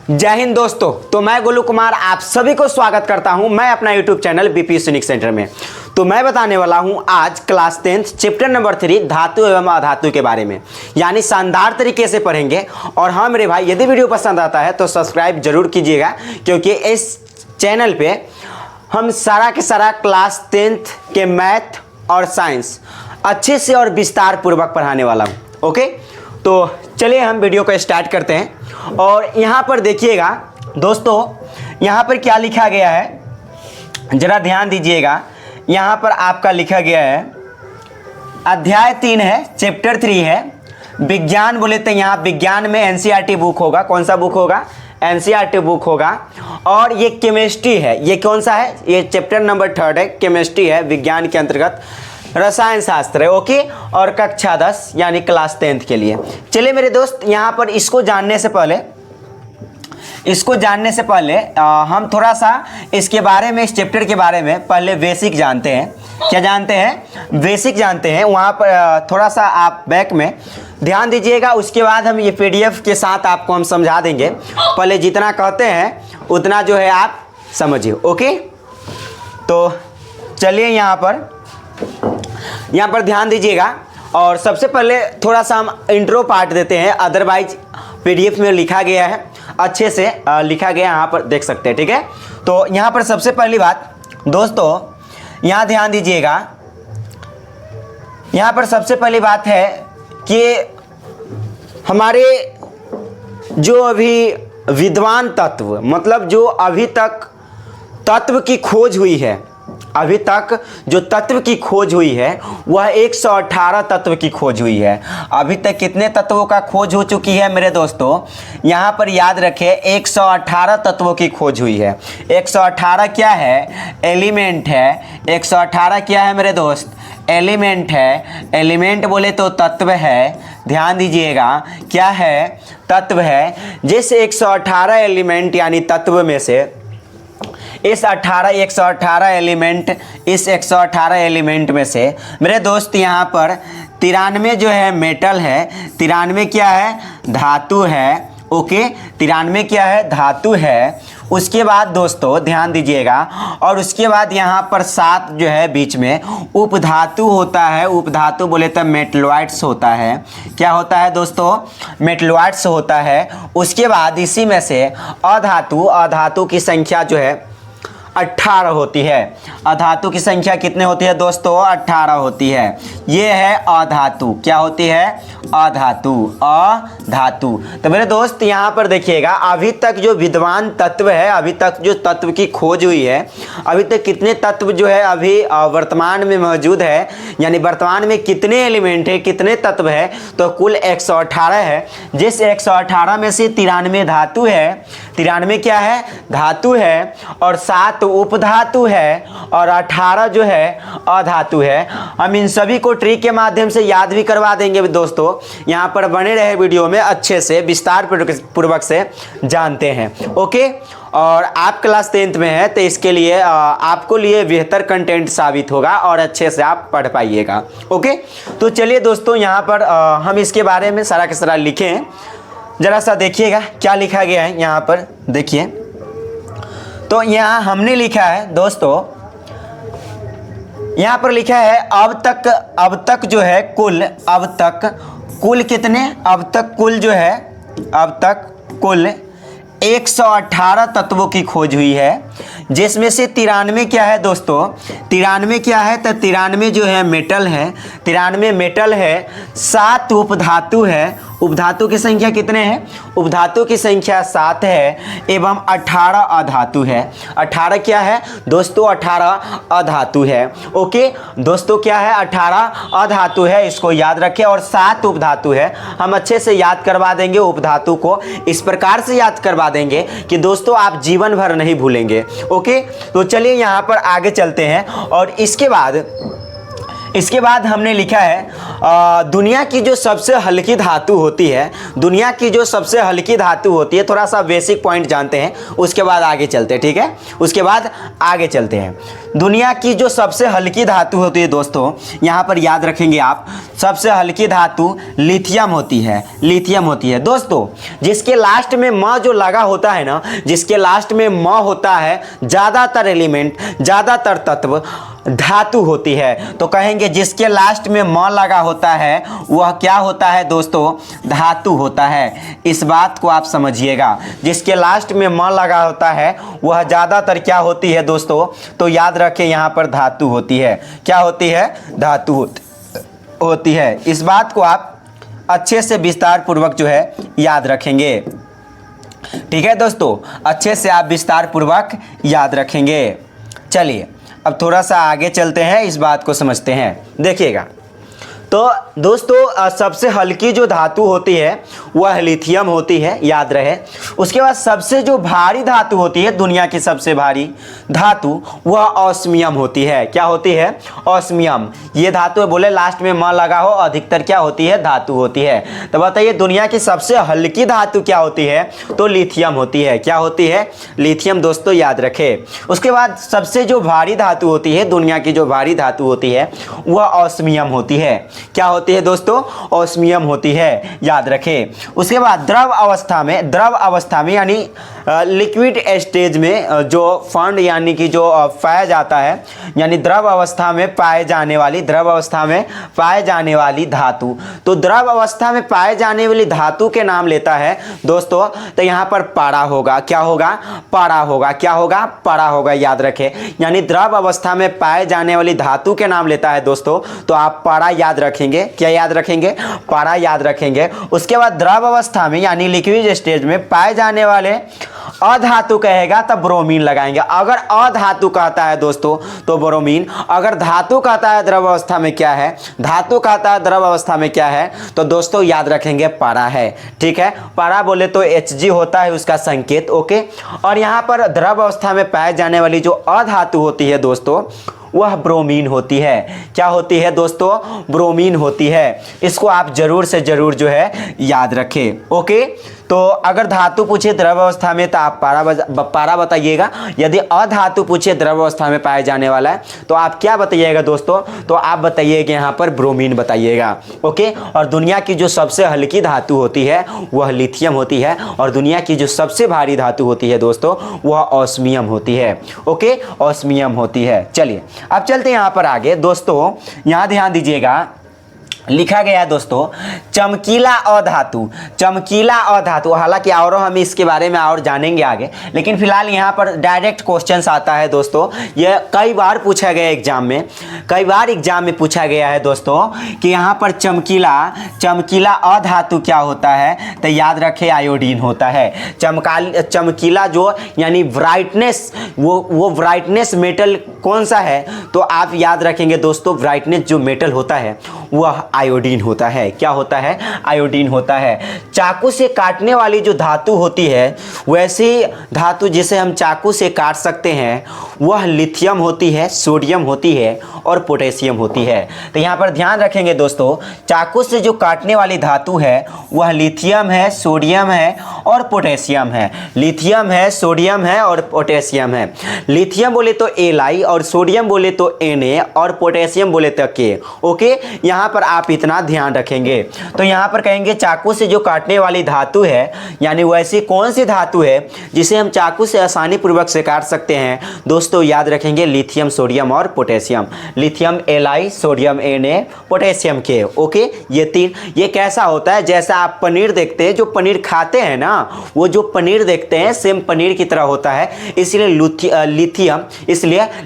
जय हिंद दोस्तों। तो मैं गोलू कुमार आप सभी को स्वागत करता हूं मैं अपना यूट्यूब चैनल बीपी सैनिक सेंटर में। तो मैं बताने वाला हूं आज क्लास 10 चैप्टर नंबर 3 धातु एवं अधातु के बारे में, यानी शानदार तरीके से पढ़ेंगे। और हाँ मेरे भाई, यदि वीडियो पसंद आता है तो सब्सक्राइब जरूर कीजिएगा, क्योंकि इस चैनल पे हम सारा के सारा क्लास 10th के मैथ और साइंस अच्छे से और विस्तार पूर्वक पढ़ाने वाला हूँ। ओके, तो चलिए हम वीडियो को स्टार्ट करते हैं। और यहाँ पर देखिएगा दोस्तों, यहाँ पर क्या लिखा गया है, जरा ध्यान दीजिएगा। यहाँ पर आपका लिखा गया है अध्याय 3 है, चैप्टर 3 है विज्ञान। बोले तो यहाँ विज्ञान में एनसीईआरटी बुक होगा। कौन सा बुक होगा? एनसीईआरटी बुक होगा। और ये केमिस्ट्री है। ये कौन सा है? ये चैप्टर नंबर 3 है, केमिस्ट्री है, विज्ञान के अंतर्गत रसायन शास्त्र है। ओके, और कक्षा 10 यानी क्लास 10th के लिए। चलिए मेरे दोस्त, यहाँ पर इसको जानने से पहले हम थोड़ा सा इसके बारे में, इस चैप्टर के बारे में पहले बेसिक जानते हैं। क्या जानते हैं? बेसिक जानते हैं। वहाँ पर थोड़ा सा आप बैक में ध्यान दीजिएगा, उसके बाद हम ये पीडीएफ के साथ आपको हम समझा देंगे। पहले जितना कहते हैं उतना जो है आप समझिए। ओके, तो चलिए यहाँ पर ध्यान दीजिएगा। और सबसे पहले थोड़ा सा हम इंट्रो पार्ट देते हैं, अदरवाइज पीडीएफ में लिखा गया है, अच्छे से लिखा गया, यहाँ पर देख सकते हैं। ठीक है, तो यहाँ पर सबसे पहली बात दोस्तों, यहाँ ध्यान दीजिएगा। यहाँ पर सबसे पहली बात है कि हमारे जो अभी विद्वान तत्व, मतलब जो अभी तक तत्व की खोज हुई है, अभी तक जो तत्व की खोज हुई है वह 118 तत्व की खोज हुई है। अभी तक कितने तत्वों का खोज हो चुकी है मेरे दोस्तों? यहाँ पर याद रखें, 118 तत्वों की खोज हुई है। 118 क्या है? एलिमेंट है। 118 क्या है मेरे दोस्त? एलिमेंट है। एलिमेंट बोले तो तत्व है। ध्यान दीजिएगा, क्या है? तत्व है। जिस 118 एलिमेंट यानी तत्व में से इस 118 एलिमेंट में से मेरे दोस्त यहाँ पर 93 जो है मेटल है, 93 क्या है? धातु है। ओके, 93 क्या है? धातु है। उसके बाद दोस्तों ध्यान दीजिएगा, और उसके बाद यहाँ पर 7 जो है बीच में उपधातु होता है। उपधातु बोले तो मेटलॉइड्स होता है। क्या होता है दोस्तों? मेटलॉइड्स होता है। उसके बाद इसी में से अधातु की संख्या जो है 18 होती है। अधातु की संख्या कितने होती है दोस्तों? 18 होती है। ये है अधातु। क्या होती है? अधातु। तो मेरे दोस्त यहाँ पर देखिएगा, अभी तक जो विद्वान तत्व है, अभी तक जो तत्व की खोज हुई है, अभी तक कितने तत्व जो है अभी वर्तमान में मौजूद है, यानी वर्तमान में कितने एलिमेंट है, कितने तत्व है, तो कुल 118 है। जिस 118 में से 93 धातु है। 93 क्या है? धातु है। और 7 उपधातु है, और 18 जो है अधातु है। हम इन सभी को ट्री के माध्यम से याद भी करवा देंगे दोस्तों। यहाँ पर बने रहे वीडियो में, अच्छे से विस्तार पूर्वक से जानते हैं। ओके, और आप क्लास 10th में है तो इसके लिए आपको लिए बेहतर कंटेंट साबित होगा और अच्छे से आप पढ़ पाइएगा। ओके, तो चलिए दोस्तों, यहाँ पर हम इसके बारे में सारा के सारा लिखे हैं। जरा सा देखिएगा क्या लिखा गया है। यहाँ पर देखिए, तो यहाँ हमने लिखा है दोस्तों, यहाँ पर लिखा है अब तक जो है कुल, अब तक कुल 118 तत्वों की खोज हुई है। जिसमें से 93 क्या है दोस्तों? 93 क्या है? तो 93 जो है मेटल है। 93 मेटल है। 7 उपधातु है। उपधातु की संख्या कितने हैं? उपधातु की संख्या 7 है। एवं 18 अधातु है। 18 क्या है दोस्तों? 18 अधातु है। ओके दोस्तों, क्या है? 18 अधातु है, इसको याद रखें। और 7 उपधातु है। हम अच्छे से याद करवा देंगे उपधातु को, इस प्रकार से याद करवा देंगे कि दोस्तों आप जीवन भर नहीं भूलेंगे। ओके, तो चलिए यहाँ पर आगे चलते हैं। और इसके बाद इसके बाद हमने लिखा है दुनिया की जो सबसे हल्की धातु होती है, दुनिया की जो सबसे हल्की धातु होती है, थोड़ा सा बेसिक पॉइंट जानते हैं उसके बाद आगे चलते हैं, ठीक है, उसके बाद आगे चलते हैं। दुनिया की जो सबसे हल्की धातु होती है दोस्तों, यहाँ पर याद रखेंगे आप, सबसे हल्की धातु लिथियम होती है, लिथियम होती है दोस्तों। जिसके लास्ट में म जो लगा होता है ना, जिसके लास्ट में म होता है, ज़्यादातर एलिमेंट, ज़्यादातर तत्व धातु होती है। तो कहेंगे जिसके लास्ट में म लगा होता है वह क्या होता है दोस्तों, धातु होता है। इस बात को आप समझिएगा, जिसके लास्ट में म लगा होता है वह ज़्यादातर क्या होती है दोस्तों, तो याद रखें यहाँ पर धातु होती है। क्या होती है, धातु होती है। इस बात को आप अच्छे से विस्तार पूर्वक जो है याद रखेंगे, ठीक है दोस्तों, अच्छे से आप विस्तार पूर्वक याद रखेंगे। चलिए अब थोड़ा सा आगे चलते हैं, इस बात को समझते हैं। देखिएगा तो दोस्तों सबसे हल्की जो धातु होती है वह लिथियम होती है, याद रहे। उसके बाद सबसे जो भारी धातु होती है, दुनिया की सबसे भारी धातु, वह ऑस्मियम होती है। क्या होती है, ऑस्मियम। ये धातु बोले लास्ट में म लगा हो, अधिकतर क्या होती है, धातु होती है। तो बताइए दुनिया की सबसे हल्की धातु क्या होती है, तो लिथियम होती है। क्या होती है, लिथियम दोस्तों, याद रखें। उसके बाद सबसे जो भारी धातु होती है, दुनिया की जो भारी धातु होती है वह ऑस्मियम होती है। क्या होती है दोस्तों, ऑस्मियम होती है, याद रखें। उसके बाद द्रव अवस्था में यानी लिक्विड स्टेज में जो फंड यानी कि जो पाया जाता है, यानी द्रव अवस्था में पाए जाने वाली, द्रव अवस्था में पाए जाने वाली धातु। तो द्रव अवस्था में पाए जाने वाली धातु के नाम लेता है दोस्तों, तो यहाँ पर पारा होगा। क्या होगा, पारा होगा। क्या होगा, पारा होगा, याद रखें। यानी द्रव अवस्था में पाए जाने वाली धातु के नाम लेता है दोस्तों, तो आप पारा याद रखेंगे। क्या याद रखेंगे, पारा याद रखेंगे। उसके बाद द्रव अवस्था में यानी लिक्विड स्टेज में पाए जाने वाले अधातु कहेगा तब ब्रोमीन लगाएंगे। अगर अधातु कहता है दोस्तों तो ब्रोमीन, अगर धातु कहता है द्रव अवस्था में क्या है, धातु कहता है द्रव अवस्था में क्या है, तो दोस्तों याद रखेंगे पारा है, ठीक है। पारा बोले तो Hg होता है उसका संकेत, ओके। और यहाँ पर द्रव अवस्था में पाए जाने वाली जो अधातु होती है दोस्तों, वह ब्रोमीन होती है। क्या होती है दोस्तों, ब्रोमीन होती है। इसको आप जरूर से जरूर जो है याद रखें, ओके। तो अगर धातु पूछे द्रव अवस्था में तो आप पारा बताइएगा। यदि अधातु पूछे द्रव अवस्था में पाए जाने वाला है तो आप क्या बताइएगा दोस्तों, तो आप बताइएगा यहाँ पर ब्रोमीन बताइएगा, ओके। और दुनिया की जो सबसे हल्की धातु होती है वह लिथियम होती है, और दुनिया की जो सबसे भारी धातु होती है दोस्तों वह ऑस्मियम होती है, ओके, ऑस्मियम होती है। चलिए अब चलते हैं यहाँ पर आगे दोस्तों। यहाँ ध्यान दीजिएगा, लिखा गया है दोस्तों चमकीला अधातु, चमकीला अधातु। हालांकि और हम इसके बारे में और जानेंगे आगे, लेकिन फिलहाल यहाँ पर डायरेक्ट क्वेश्चंस आता है दोस्तों। यह कई बार पूछा गया एग्जाम में, कई बार एग्जाम में पूछा गया है दोस्तों कि यहाँ पर चमकीला अधातु क्या होता है, तो याद रखें आयोडीन होता है। चमकीला जो यानी ब्राइटनेस, वो ब्राइटनेस मेटल कौन सा है, तो आप याद रखेंगे दोस्तों ब्राइटनेस जो मेटल होता है वह आयोडीन होता है। क्या होता है, आयोडीन होता है। चाकू से काटने वाली जो धातु होती है, वैसी धातु जिसे हम चाकू से काट सकते हैं वह लिथियम होती है, सोडियम होती है और पोटेशियम होती है। तो यहाँ पर ध्यान रखेंगे दोस्तों, चाकू से जो काटने वाली धातु है वह लिथियम है, सोडियम है और पोटेशियम है। लिथियम है, सोडियम है और पोटेशियम है। लिथियम बोले तो Li और सोडियम बोले तो Na और पोटेशियम बोले तो K, ओके। यहाँ पर आप इतना ध्यान रखेंगे। तो यहाँ पर कहेंगे चाकू से जो काटने वाली धातु है, यानी वैसी कौन सी धातु है जिसे हम चाकू से आसानी पूर्वक से काट सकते हैं दोस्तों, याद रखेंगे लिथियम, सोडियम और potassium. Lithium Li, sodium Na, potassium K, okay. ये तीन, ये कैसा होता है, जैसा आप पनीर देखते हैं, जो पनीर खाते हैं ना, वो जो पनीर देखते हैं सेम पनीर की तरह होता है। इसलिए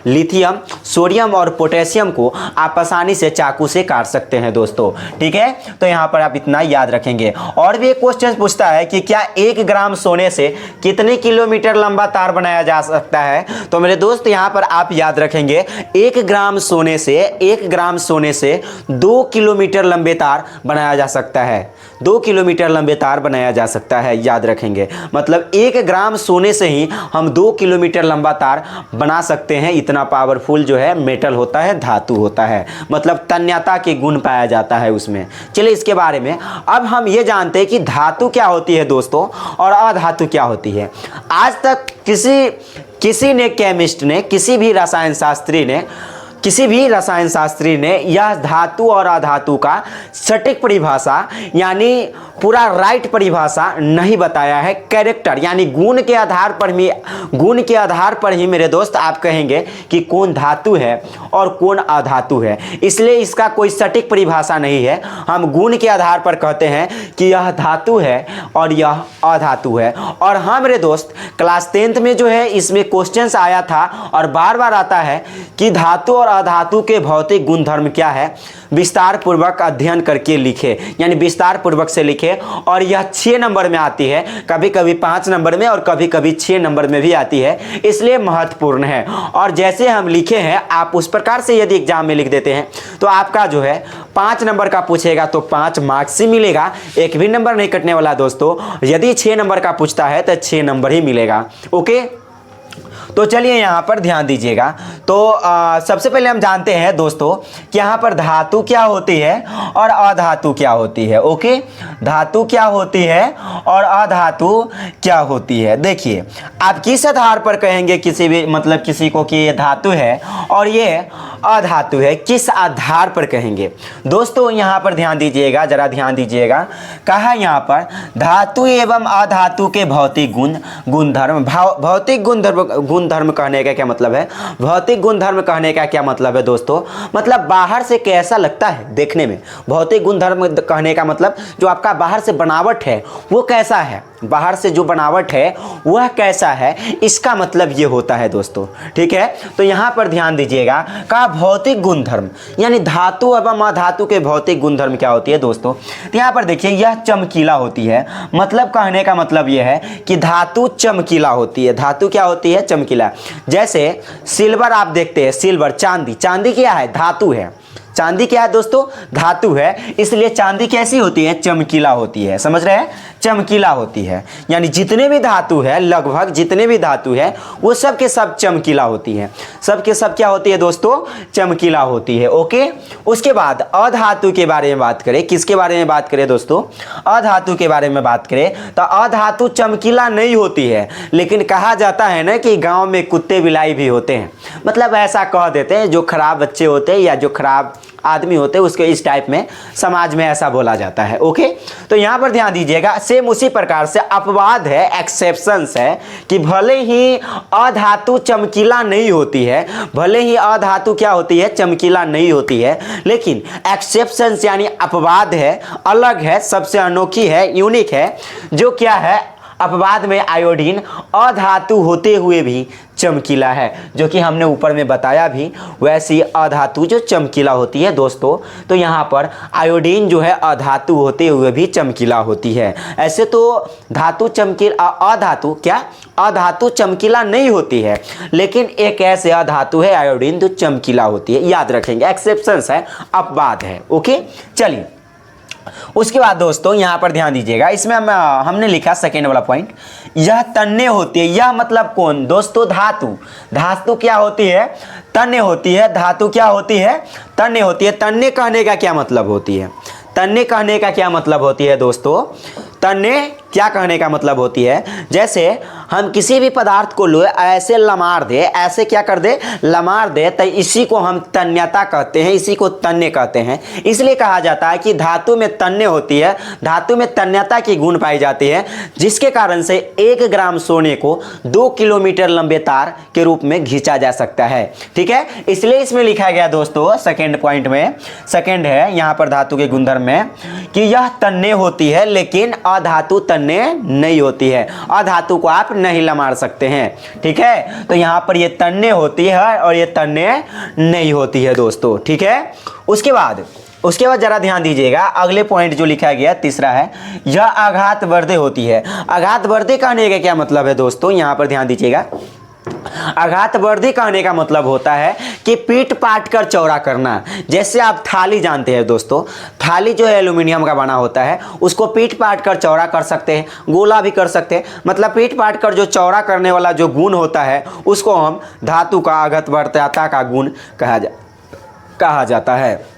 लिथियम, सोडियम और पोटेशियम को आप आसानी से चाकू से काट सकते हैं दोस्तों, ठीक है। तो यहाँ पर आप इतना याद रखेंगे। और भी एक क्वेश्चन पूछता है कि क्या 1 ग्राम सोने से कितने किलोमीटर लंबा तार बनाया जा सकता है, तो मेरे दोस्त यहाँ पर आप याद रखेंगे 1 ग्राम सोने से 2 किलोमीटर लंबे तार बनाया जा सकता है। 2 किलोमीटर लंबे तार बनाया जा सकता है, याद रखेंगे। मतलब 1 ग्राम सोने से ही हम 2 किलोमीटर लंबा तार बना सकते हैं, इतना पावरफुल जो है मेटल होता है, धातु होता है। मतलब तन्यता के गुण पाया जाता है उसमें। चलिए इसके बारे में अब हम ये जानते हैं कि धातु क्या होती है दोस्तों और अधातु क्या होती है। आज तक किसी ने केमिस्ट ने, किसी भी रसायन शास्त्री ने यह धातु और अधातु का सटीक परिभाषा यानी पूरा राइट परिभाषा नहीं बताया है। कैरेक्टर यानी गुण के आधार पर ही मेरे दोस्त आप कहेंगे कि कौन धातु है और कौन अधातु है। इसलिए इसका कोई सटीक परिभाषा नहीं है। हम गुण के आधार पर कहते हैं कि यह धातु है और यह अधातु है। और हाँ मेरे दोस्त, क्लास 10th में जो है इसमें क्वेश्चंस आया था और बार बार आता है कि धातु और अधातु के भौतिक गुणधर्म क्या है, विस्तार पूर्वक अध्ययन करके लिखे, यानी विस्तार पूर्वक से लिखे। और यह 6 नंबर में आती है, कभी कभी 5 नंबर में और कभी कभी 6 नंबर में भी आती है, इसलिए महत्वपूर्ण है। और जैसे हम लिखे हैं आप उस प्रकार से यदि एग्जाम में लिख देते हैं तो आपका जो है 5 नंबर का पूछेगा तो 5 मार्क्स ही मिलेगा, एक भी नंबर नहीं कटने वाला दोस्तों। यदि 6 नंबर का पूछता है तो 6 नंबर ही मिलेगा। ओके, तो चलिए यहाँ पर ध्यान दीजिएगा। तो सबसे पहले हम जानते हैं दोस्तों कि यहाँ पर धातु क्या होती है और अधातु क्या होती है। ओके, धातु क्या होती है और अधातु क्या होती है। देखिए आप किस आधार पर कहेंगे किसी को कि ये धातु है और ये अधातु है, किस आधार पर कहेंगे दोस्तों। यहाँ पर ध्यान दीजिएगा, जरा ध्यान दीजिएगा। कहा यहाँ पर धातु एवं अधातु के भौतिक गुणधर्म। भौतिक गुणधर्म कहने का क्या मतलब है? भौतिक गुणधर्म कहने का क्या मतलब है दोस्तों? मतलब बाहर से कैसा लगता है देखने में। भौतिक गुणधर्म कहने का मतलब जो आपका बाहर से बनावट है वो कैसा है, बाहर से जो बनावट है वह कैसा है, इसका मतलब ये होता है दोस्तों। ठीक है, तो यहाँ पर ध्यान दीजिएगा। का भौतिक गुणधर्म यानी धातु एवं अधातु के भौतिक गुणधर्म क्या होती है दोस्तों। तो यहाँ पर देखिए यह चमकीला होती है। मतलब कहने का मतलब यह है कि धातु चमकीला होती है। धातु क्या होती है? चमकीला। जैसे सिल्वर आप देखते हैं, सिल्वर, चांदी क्या है? धातु है। चांदी क्या है दोस्तों? धातु है। इसलिए चांदी कैसी होती है? चमकीला होती है। समझ रहे हैं? चमकीला होती है। यानी जितने भी धातु है, लगभग जितने भी धातु है वो सब के सब चमकीला होती है। सब के सब क्या होती है दोस्तों? चमकीला होती है। ओके, उसके बाद अधातु के बारे में बात करें। किसके बारे में बात करें दोस्तों? अधातु के बारे में बात करें तो अधातु चमकीला नहीं होती है, लेकिन कहा जाता है ना कि गाँव में कुत्ते बिलाई भी होते हैं। मतलब ऐसा कह देते हैं, जो खराब बच्चे होते हैं या जो खराब आदमी होते हैं उसके इस टाइप में समाज में ऐसा बोला जाता है। ओके, तो यहाँ पर ध्यान दीजिएगा। सेम उसी प्रकार से अपवाद है, एक्सेप्शंस है कि भले ही अधातु चमकीला नहीं होती है, भले ही अधातु क्या होती है? चमकीला नहीं होती है, लेकिन एक्सेप्शंस यानी अपवाद है, अलग है, सबसे अनोखी है, यूनिक है। जो क्या है? अपवाद में आयोडीन अधातु होते हुए भी चमकीला है, जो कि हमने ऊपर में बताया भी। वैसी अधातु जो चमकीला होती है दोस्तों, तो यहाँ पर आयोडीन जो है अधातु होते हुए भी चमकीला होती है। ऐसे तो धातु अधातु चमकीला नहीं होती है, लेकिन एक ऐसे अधातु है आयोडीन जो चमकीला होती है। याद रखेंगे, एक्सेप्शंस है, अपवाद है। ओके, चलिए उसके बाद दोस्तों यहाँ पर ध्यान दीजिएगा। इसमें हमने लिखा सेकेंड वाला पॉइंट, यह तन्य होती है। यह मतलब कौन दोस्तों? धातु क्या होती है? तन्य होती है। धातु क्या होती है? तन्य होती है। तन्य कहने का क्या मतलब होती है? तन्य कहने का क्या मतलब होती है दोस्तों? तन्य क्या कहने का मतलब होती है? जैसे हम किसी भी पदार्थ को लो, ऐसे लमार दे, ऐसे क्या कर दे? लमार दे, तो इसी को हम तन्यता कहते हैं, इसी को तन्य कहते हैं। इसलिए कहा जाता है कि धातु में तन्य होती है, धातु में तन्यता की गुण पाई जाती है, जिसके कारण से 1 ग्राम सोने को 2 किलोमीटर लंबे तार के रूप में खींचा जा सकता है। ठीक है, इसलिए इसमें लिखा गया दोस्तों सेकेंड पॉइंट में, सेकेंड है यहाँ पर धातु के गुणधर्म में कि यह तन्य होती है, लेकिन अधातु तन्य नहीं होती है। अधातु को आप नहीं लमार सकते हैं। ठीक है, तो यहां पर ये तन्य होती है और ये तन्य नहीं होती है दोस्तों। ठीक है, उसके बाद जरा ध्यान दीजिएगा। अगले पॉइंट जो लिखा गया तीसरा है, यह आघातवर्धक होती है। आघातवर्धक कहने का क्या मतलब है दोस्तों? यहां पर ध्यान दीजिएगा। आघातवर्धक कहने का मतलब होता है कि पीट पाट कर चौड़ा करना। जैसे आप थाली जानते हैं दोस्तों, थाली जो है एल्यूमिनियम का बना होता है, उसको पीट पाट कर चौड़ा कर सकते हैं, गोला भी कर सकते हैं। मतलब पीट पाट कर जो चौड़ा करने वाला जो गुण होता है उसको हम धातु का अघातवर्ध्यता का गुण कहा जाता है।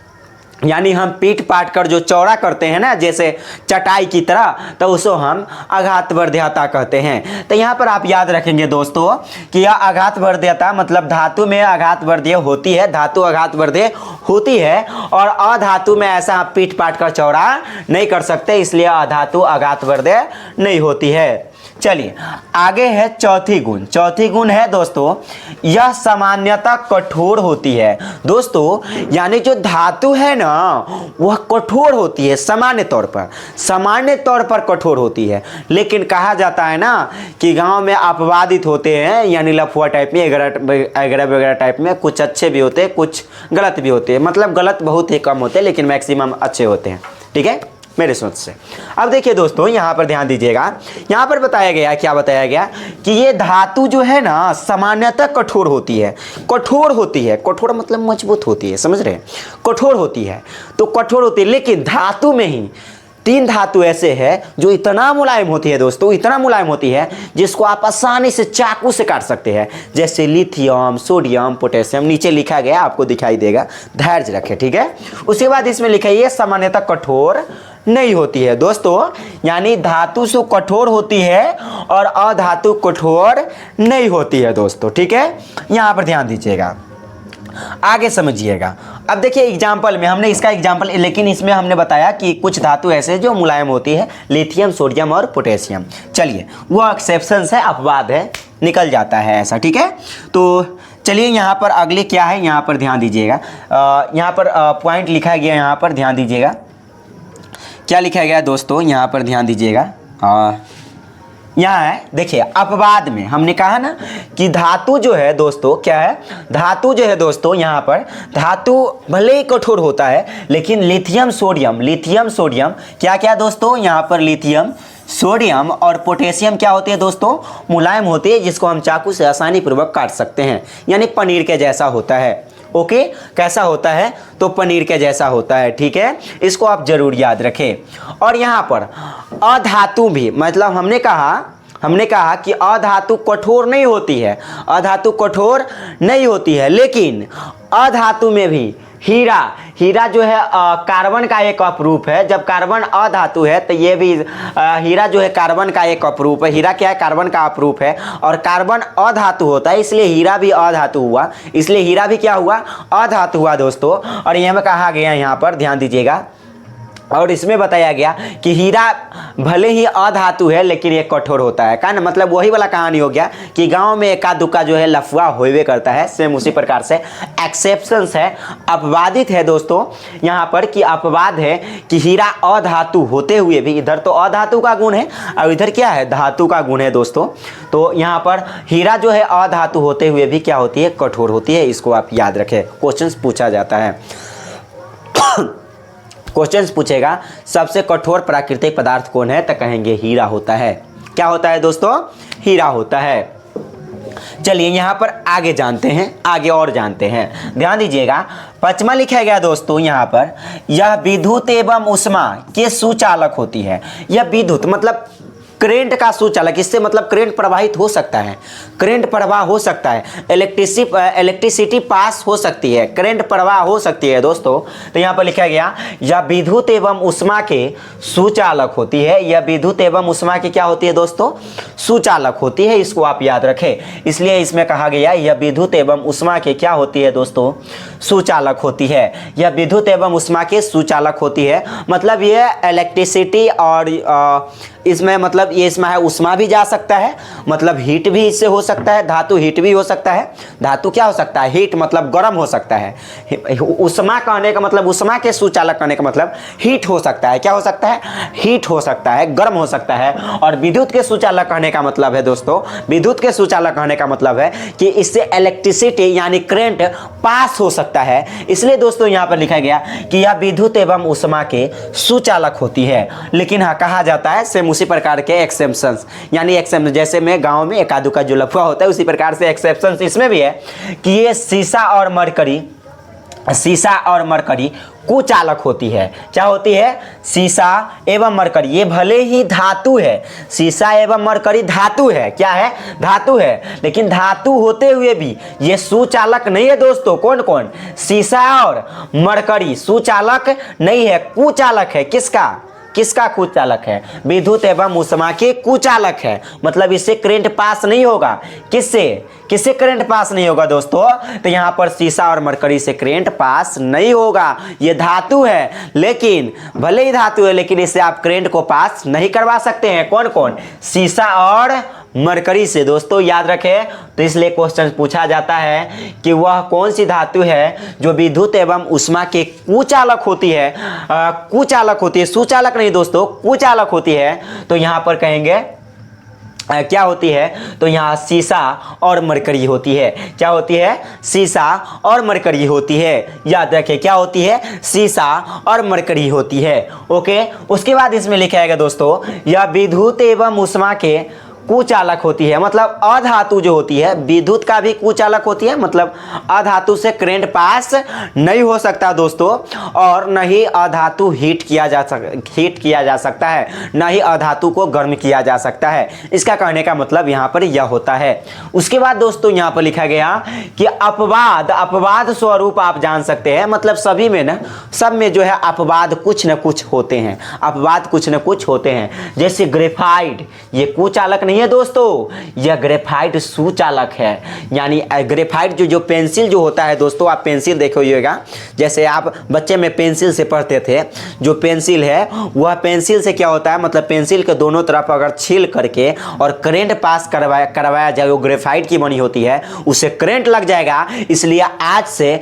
यानी हम पीट पाट कर जो चौड़ा करते हैं ना, जैसे चटाई की तरह, तो उसको हम अघातवर्ध्यता कहते हैं। तो यहाँ पर आप याद रखेंगे दोस्तों कि यह अघातवर्ध्यता मतलब धातु में अघातवर्ध्य होती है, धातु अघातवर्ध्य होती है, और अधातु में ऐसा आप पीट पाट कर चौड़ा नहीं कर सकते, इसलिए अधातु अघातवर्ध्य नहीं होती है। चलिए आगे है चौथी गुण। चौथी गुण है दोस्तों, यह सामान्यतः कठोर होती है। दोस्तों यानी जो धातु है ना वह कठोर होती है, सामान्य तौर पर कठोर होती है। लेकिन कहा जाता है ना कि गांव में अपवादित होते हैं, यानी लफुआ टाइप में, वगैरह टाइप में, कुछ अच्छे भी होते हैं, कुछ गलत भी होते हैं। मतलब गलत बहुत ही कम होते हैं, लेकिन मैक्सिमम अच्छे होते हैं। ठीक है, मेरे सोच से। अब देखिए दोस्तों, यहाँ पर ध्यान दीजिएगा, यहाँ पर बताया गया, क्या बताया गया कि ये धातु जो है ना सामान्यतः कठोर होती है। कठोर मतलब मजबूत होती है, समझ रहे हैं, कठोर होती है। तो कठोर होती है, लेकिन धातु में ही 3 धातु ऐसे हैं जो इतना मुलायम होती है दोस्तों, इतना मुलायम होती है जिसको आप आसानी से चाकू से काट सकते हैं। जैसे लिथियम, सोडियम, पोटेशियम, नीचे लिखा गया आपको दिखाई देगा, धैर्य रखें। ठीक है, उसके बाद इसमें लिखा है ये सामान्यतः कठोर नहीं होती है दोस्तों। यानी धातु से कठोर होती है और अधातु कठोर नहीं होती है दोस्तों। ठीक है, यहाँ पर ध्यान दीजिएगा, आगे समझिएगा। अब देखिए एग्जाम्पल में हमने इसका एग्जाम्पल, लेकिन इसमें हमने बताया कि कुछ धातु ऐसे जो मुलायम होती है, लिथियम, सोडियम और पोटेशियम। चलिए वो एक्सेप्शन है, अपवाद है, निकल जाता है ऐसा। ठीक है, तो चलिए यहाँ पर अगले क्या है, यहाँ पर ध्यान दीजिएगा। यहाँ पर पॉइंट लिखा गया, यहाँ पर ध्यान दीजिएगा क्या लिखा गया दोस्तों, यहाँ पर ध्यान दीजिएगा। यहाँ है, देखिए अपवाद में हमने कहा ना कि धातु जो है दोस्तों, क्या है, धातु जो है दोस्तों, यहाँ पर धातु भले ही कठोर होता है, लेकिन लिथियम सोडियम क्या क्या दोस्तों, यहाँ पर लिथियम, सोडियम और पोटेशियम क्या होते हैं दोस्तों, मुलायम होते हैं, जिसको हम चाकू से आसानी पूर्वक काट सकते हैं। यानी पनीर के जैसा होता है। ओके, कैसा होता है, तो पनीर के जैसा होता है। ठीक है, इसको आप जरूर याद रखें। और यहाँ पर अधातु भी, मतलब हमने कहा कि अधातु कठोर नहीं होती है, अधातु कठोर नहीं होती है, लेकिन अधातु में भी हीरा जो है कार्बन का एक अपरूप है। जब कार्बन अधातु है तो ये भी हीरा जो है कार्बन का एक अपरूप है। हीरा क्या है, कार्बन का अपरूप है, और कार्बन अधातु होता है, इसलिए हीरा भी अधातु हुआ, इसलिए हीरा भी क्या हुआ, अधातु हुआ दोस्तों। और यह में कहा गया, यहाँ पर ध्यान दीजिएगा, और इसमें बताया गया कि हीरा भले ही अधातु है लेकिन ये कठोर होता है। कहना मतलब वही वाला कहानी हो गया कि गांव में एका दुक्का जो है लफुआ होवे करता है। सेम उसी प्रकार से एक्सेप्शंस है, अपवादित है दोस्तों, यहाँ पर कि अपवाद है कि हीरा अधातु होते हुए भी, इधर तो अधातु का गुण है और इधर क्या है, धातु का गुण है दोस्तों। तो यहाँ पर हीरा जो है अधातु होते हुए भी क्या होती है, कठोर होती है। इसको आप याद रखें, क्वेश्चन पूछा जाता है। क्वेश्चंस पूछेगा सबसे कठोर प्राकृतिक पदार्थ कौन है, तो कहेंगे हीरा होता है। क्या होता है दोस्तों, हीरा होता है। चलिए यहाँ पर आगे जानते हैं, आगे और जानते हैं, ध्यान दीजिएगा। 5वां लिखा गया दोस्तों, यहाँ पर यह विद्युत एवं ऊष्मा के सुचालक होती है। यह विद्युत मतलब करेंट का सुचालक, इससे मतलब करेंट प्रवाहित हो सकता है, करेंट प्रवाह हो सकता है, इलेक्ट्रिसिटी पास हो सकती है, करेंट प्रवाह हो सकती है दोस्तों। तो यहाँ पर लिखा गया यह विद्युत एवं ऊष्मा के सुचालक होती है। यह विद्युत एवं ऊष्मा की क्या होती है दोस्तों, सुचालक होती है। इसको आप याद रखें, इसलिए इसमें कहा गया यह विद्युत एवं ऊष्मा के क्या होती है दोस्तों, सुचालक होती है। यह विद्युत एवं ऊष्मा के सुचालक होती है, मतलब यह इलेक्ट्रिसिटी और इसमें मतलब ये इसमें है ऊष्मा भी जा सकता है, मतलब हीट भी इससे हो सकता है, धातु हीट भी हो सकता है। धातु क्या हो सकता है, हीट मतलब गर्म हो सकता है। ऊष्मा कहने का मतलब, ऊष्मा के सुचालक कहने का मतलब हीट हो सकता है। क्या हो सकता है, हीट हो सकता है, गर्म हो सकता है। और विद्युत के सुचालक कहने का मतलब है दोस्तों, विद्युत के सुचालक कहने का मतलब है कि इससे इलेक्ट्रिसिटी यानी करंट पास हो सकता है। इसलिए दोस्तों यहाँ पर लिखा गया कि यह विद्युत एवं ऊष्मा के सुचालक होती है। लेकिन हाँ, कहा जाता है सेम उसी प्रकार के एक्सेप्शंस, यानी एक्सेप्शन जैसे में गांव में एकादू का जो लफड़ा होता है उसी प्रकार से एक्सेप्शंस इसमें भी है कि ये सीसा और मरकरी कुचालक होती है। क्या होती है? सीसा एवं मरकरी, ये भले ही धातु है, सीसा एवं मरकरी धातु है। क्या है? धातु है, लेकिन धातु होते हुए भी ये सुचालक नहीं है दोस्तों। कौन कौन? सीसा और मरकरी सुचालक नहीं है, कुचालक है। किसका कुचालक है? विद्युत एवं ऊष्मा के कुचालक है, मतलब इससे करंट पास नहीं होगा। किससे करंट पास नहीं होगा दोस्तों? तो यहां पर सीसा और मरकरी से करंट पास नहीं होगा। ये धातु है, लेकिन भले ही धातु है लेकिन इससे आप करंट को पास नहीं करवा सकते हैं। कौन कौन? सीसा और मरकरी से दोस्तों, याद रखें। तो इसलिए क्वेश्चन पूछा जाता है कि वह कौन सी धातु है जो विद्युत एवं ऊष्मा के कुचालक होती है। कुचालक होती है, सुचालक नहीं दोस्तों, कुचालक होती है। तो यहां पर कहेंगे क्या होती है? तो यहाँ सीसा और मरकरी होती है। क्या होती है? सीसा और मरकरी होती है। याद रखें, क्या होती है? सीसा और मरकरी होती है। ओके, उसके बाद इसमें लिखा जाएगा दोस्तों, यह विद्युत एवं ऊष्मा के कुचालक होती है। मतलब अधातु जो होती है विद्युत का भी कुचालक होती है, मतलब अधातु से करंट पास नहीं हो सकता दोस्तों, और न ही अधातु हीट किया जा सकता है, न ही अधातु को गर्म किया जा सकता है। इसका कहने का मतलब यहाँ पर यह होता है। उसके बाद दोस्तों यहाँ पर लिखा गया कि अपवाद स्वरूप आप जान सकते हैं, मतलब सभी में ना, सब में जो है अपवाद कुछ न कुछ होते हैं, अपवाद कुछ न कुछ होते हैं। जैसे ग्रेफाइट, ये कुचालक नहीं है दोस्तों, यह ग्रेफाइट सुचालक है। यानी ग्रेफाइट जो पेंसिल जो होता है दोस्तों, आप पेंसिल देखो होगा, जैसे आप बच्चे में पेंसिल से पढ़ते थे, जो पेंसिल है वह पेंसिल से क्या होता है, मतलब पेंसिल के दोनों तरफ अगर छील करके और करंट पास करवाया जाए, वो ग्रेफाइट की बनी होती है, उससे करंट लग जाएगा। इसलिए आज से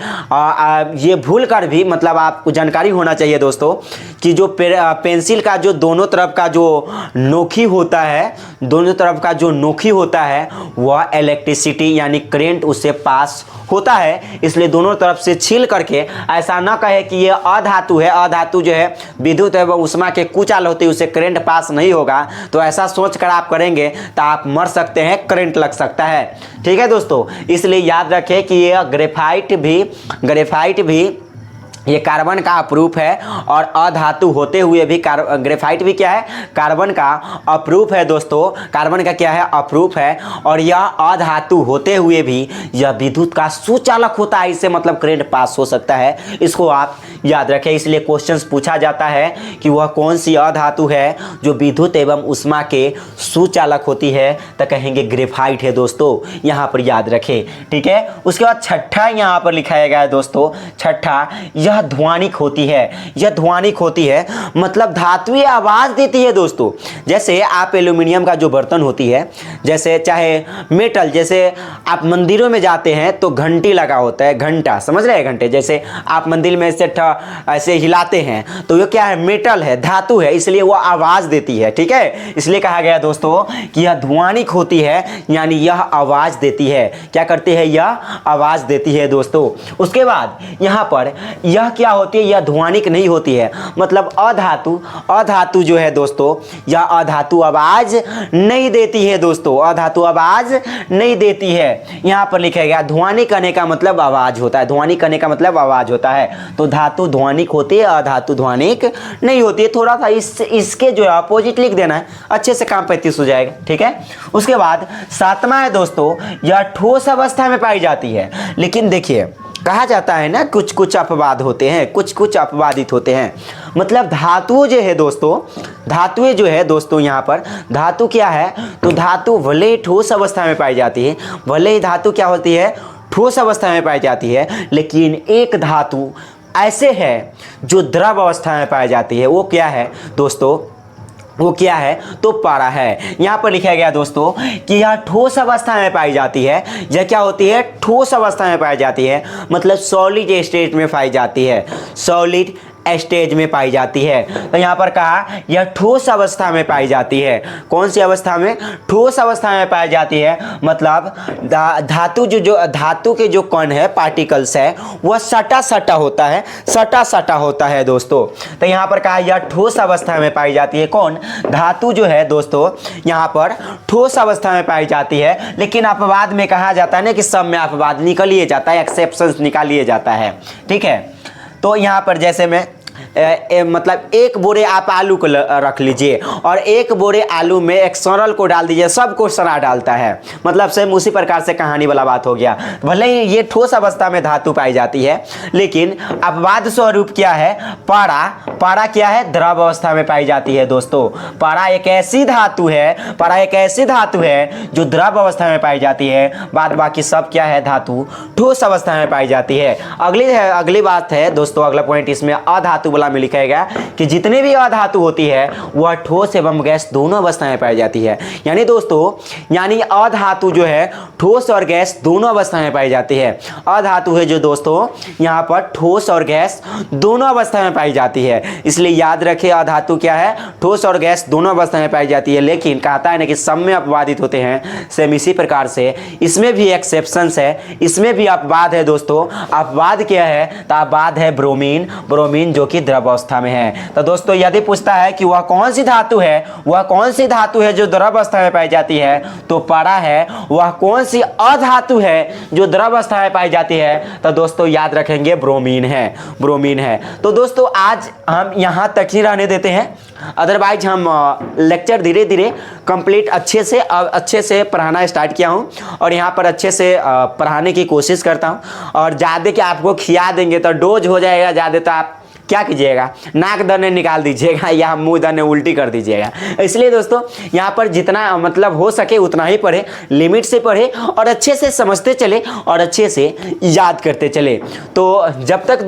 ये भूल कर भी, मतलब आपको जानकारी होना चाहिए दोस्तों कि जो पेंसिल का जो दोनों तरफ का जो नोखी होता है, दोनों तरफ का जो नोखी होता है वह इलेक्ट्रिसिटी यानी करंट उससे पास होता है। इसलिए दोनों तरफ से छील करके ऐसा ना कहे कि ये अधातु है, अधातु जो है विद्युत एवं ऊष्मा के कुचालक होती है, उससे करंट पास नहीं होगा। तो ऐसा सोचकर आप करेंगे तो आप मर सकते हैं, करंट लग सकता है। ठीक है दोस्तों, इसलिए याद रखें कि ये ग्रेफाइट भी ये कार्बन का अपरूप है, और अधातु होते हुए भी ग्रेफाइट भी क्या है? कार्बन का अपरूप है दोस्तों। कार्बन का क्या है? अपरूप है। और यह अधातु होते हुए भी यह विद्युत का सुचालक होता है, इससे मतलब करंट पास हो सकता है। इसको आप याद रखें। इसलिए क्वेश्चंस पूछा जाता है कि वह कौन सी अधातु है जो विद्युत एवं ऊष्मा के सुचालक होती है, तो कहेंगे ग्रेफाइट है दोस्तों। यहाँ पर याद रखें, ठीक है। उसके बाद छठा यहाँ पर लिखाया गया है दोस्तों, छठा, यह ध्वनिक होती है। यह ध्वनिक होती है, मतलब धातुएं आवाज देती है दोस्तों। जैसे आप एल्यूमिनियम का जो बर्तन होती है, जैसे चाहे मेटल, जैसे आप मंदिरों में जाते हैं तो घंटी लगा होता है, घंटा, समझ रहे हैं? घंटे जैसे आप मंदिर में ऐसे हिलाते हैं तो ये क्या है? मेटल है, धातु है, इसलिए वो आवाज देती है। ठीक है, इसलिए कहा गया दोस्तों कि यह ध्वनिक होती है, यानी यह आवाज देती है। क्या करती है? यह आवाज देती है दोस्तों। उसके बाद यहाँ पर यह क्या होती है? यह ध्वनिक नहीं होती है, मतलब अधातु जो है दोस्तों, यह अधातु आवाज नहीं देती है दोस्तों, अधातु आवाज नहीं देती है। यहाँ पर लिखा गया ध्वनिक करने का मतलब आवाज होता है, ध्वनिक करने का मतलब आवाज होता है। तो धातु ध्वनिक होती है, अधातु ध्वनिक नहीं होती है। थोड़ा सा इसके जो है अपोजिट लिख देना है, अच्छे से काम 35 हो जाएगा। ठीक है, उसके बाद सातवां है दोस्तों, यह ठोस अवस्था में पाई जाती है। लेकिन देखिए, कहा जाता है ना, कुछ कुछ अपवाद होते हैं, कुछ कुछ अपवादित होते हैं। मतलब धातु जो है दोस्तों, धातुएं जो है दोस्तों, यहाँ पर धातु क्या है? तो धातु भले ही ठोस अवस्था में पाई जाती है, भले ही धातु क्या होती है? ठोस अवस्था में पाई जाती है, लेकिन एक धातु ऐसे है जो द्रव अवस्था में पाई जाती है। वो क्या है दोस्तों? वो क्या है? तो पारा है। यहाँ पर लिखा गया दोस्तों कि यह ठोस अवस्था में पाई जाती है। यह क्या होती है? ठोस अवस्था में पाई जाती है, मतलब सॉलिड स्टेट में पाई जाती है, सॉलिड स्टेज में पाई जाती है। तो यहाँ पर कहा यह ठोस अवस्था में पाई जाती है। कौन सी अवस्था में? ठोस अवस्था में पाई जाती है। मतलब धातु के जो कण है, पार्टिकल्स है, वह सटा सटा होता है दोस्तों। तो यहाँ पर कहा यह ठोस अवस्था में पाई जाती है। कौन? धातु जो है दोस्तों यहाँ पर ठोस अवस्था में पाई जाती है। लेकिन अपवाद में कहा जाता है ना कि सब में अपवाद निकालिए जाता है, एक्सेप्शंस निकालिए जाता है। ठीक है, तो यहाँ पर जैसे मैं मतलब एक बोरे आप आलू को रख लीजिए और एक बोरे आलू में एक सरल को डाल दीजिए, सबको सरा डालता है। मतलब सेम उसी प्रकार से कहानी वाला बात हो गया। भले ही ये ठोस अवस्था में धातु पाई जाती है, लेकिन अपवाद स्वरूप क्या है? पारा क्या है? द्रव अवस्था में पाई जाती है दोस्तों। पारा एक ऐसी धातु है जो द्रव अवस्था में पाई जाती है। बाद बाकी सब क्या है? धातु ठोस अवस्था में पाई जाती है। अगली बात है दोस्तों, अगला पॉइंट इसमें अधातु में लिखेगा कि जितने भी अधातु होती है वह ठोस एवं गैस दोनों अवस्था में पाई जाती है। यानी दोस्तों अधातु जो है ठोस और गैस दोनों अवस्था में पाई जाती है। अधातु है जो दोस्तों यहाँ पर ठोस और गैस दोनों अवस्था में पाई जाती है। इसलिए याद रखिए अधातु क्या है? ठोस और गैस दोनों अवस्था में पाई जाती है। लेकिन कहता है ना कि सब में अपवादित होते हैं। सेम इसी प्रकार से इसमें भी एक्सेप्शंस है, इसमें भी अपवाद है दोस्तों। अपवाद क्या है? तो अपवाद है ब्रोमीन जो कि द्रव अवस्था में है। तो दोस्तों यदि पूछता है कि वह कौन सी धातु है जो द्रव अवस्था में पाई जाती है, तो पारा है। वह कौन सी अधातु है जो द्रव अवस्था में पाई जाती है? तो दोस्तों याद रखेंगे ब्रोमीन है। तो दोस्तों आज हम यहां तक ही रहने देते हैं। अदरवाइज हम लेक्चर धीरे धीरे कंप्लीट अच्छे से पढ़ाना स्टार्ट किया हूं और यहाँ पर अच्छे से पढ़ाने की कोशिश करता हूं। और ज़्यादा कि आपको खिया देंगे तो डोज हो जाएगा ज़्यादा, तो आप क्या कीजिएगा? नाक दरने निकाल दीजिएगा या मुंह दरने उल्टी कर दीजिएगा। इसलिए दोस्तों यहाँ पर जितना मतलब हो सके उतना ही पढ़े, लिमिट से पढ़े और अच्छे से समझते चले और अच्छे से याद करते चले। तो जब तक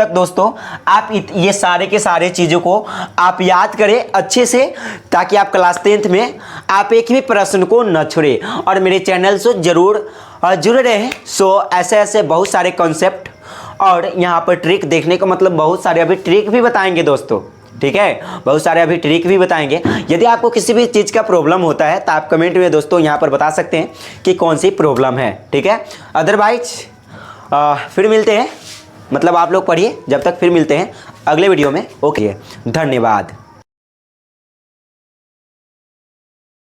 दोस्तों आप ये सारे के सारे चीज़ों को आप याद करें अच्छे से, ताकि आप क्लास 10th में आप एक भी प्रश्न को न छोड़े और मेरे चैनल से जरूर जुड़े रहें। सो ऐसे बहुत सारे कॉन्सेप्ट और यहाँ पर ट्रिक देखने को, मतलब बहुत सारे अभी ट्रिक भी बताएंगे दोस्तों। ठीक है, बहुत सारे अभी ट्रिक भी बताएंगे। यदि आपको किसी भी चीज़ का प्रॉब्लम होता है तो आप कमेंट में दोस्तों यहाँ पर बता सकते हैं कि कौन सी प्रॉब्लम है। ठीक है, अदरवाइज फिर मिलते हैं, मतलब आप लोग पढ़िए, जब तक फिर मिलते हैं अगले वीडियो में। ओके, धन्यवाद।